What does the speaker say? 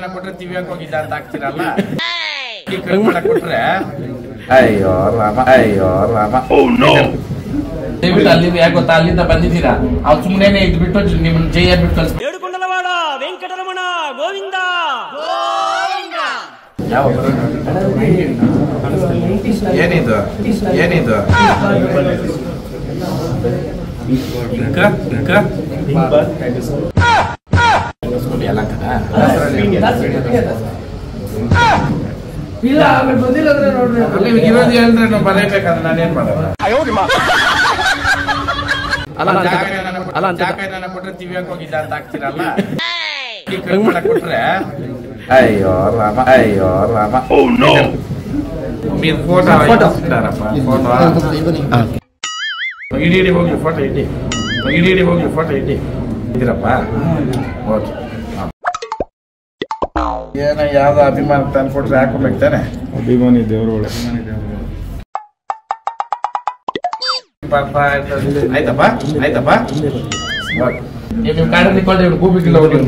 ಕೊಟ್ರೆ ತಿವಿಯಕ್ ಹೋಗಿದ್ದ ಅಂತ ಆಗ್ತಿರಲ್ಲ ಕೊಟ್ರೆ ಅಯ್ಯೋ ರಾಮ ದಯವಿಟ್ಟು ಅಲ್ಲಿಂದ ಯಾಕೆ ಗೊತ್ತಾ ಅಲ್ಲಿಂದ ಬಂದಿದ್ದೀರಾ ಅವ್ರು ಸುಮ್ಮನೆ ಇದ್ಬಿಟ್ಟು ನಿಮ್ಮನ್ನ ಜೈಯ ಬಿಟ್ಟು ಕಳಿಸ್ತಾರೆ. ಏಡುಕೊಂಡಲವಾಡ ವೆಂಕಟರಮಣ ಗೋವಿಂದ ಏನಿದು ಇರೋದು ಹೇಳಿದ್ರೆ ನಾವು ಬರಬೇಕಾದ್ರೆ ನಾನೇನ್ ಮಾಡೋದು ಕೊಟ್ರೆ ತಿವಿಯಕ್ ಹೋಗಿದ್ದ ಅಂತ ಆಗ್ತಿರಲ್ಲ ಕೊಟ್ರೆ ಅಯ್ಯೋ ರಾಮ మీరు ఫోటో ఇస్తారప్ప ఫోటో ఇడి ಹೋಗಿ ಫೋಟೋ ಇಡಿ ಇದ್ದೀರಪ್ಪ ಓಕೆ ಏನೋ ಯಾವ್ದೋ ಅಭಿಮಾನ ತಂದ್ಕೊಟ್ರೆ ಹಾಕೋಬೇಕು ತಾನೆ ಅಭಿಮಾನಿ ದೇವರುಗಳು ಆಯ್ತಪ್ಪ ನೀವು ಕಾಡಲ್ಲಿ ಕೊಂಡ್ರೆ ಗೂಬಿಗಿಲ್ಲ ಹೋಗಿ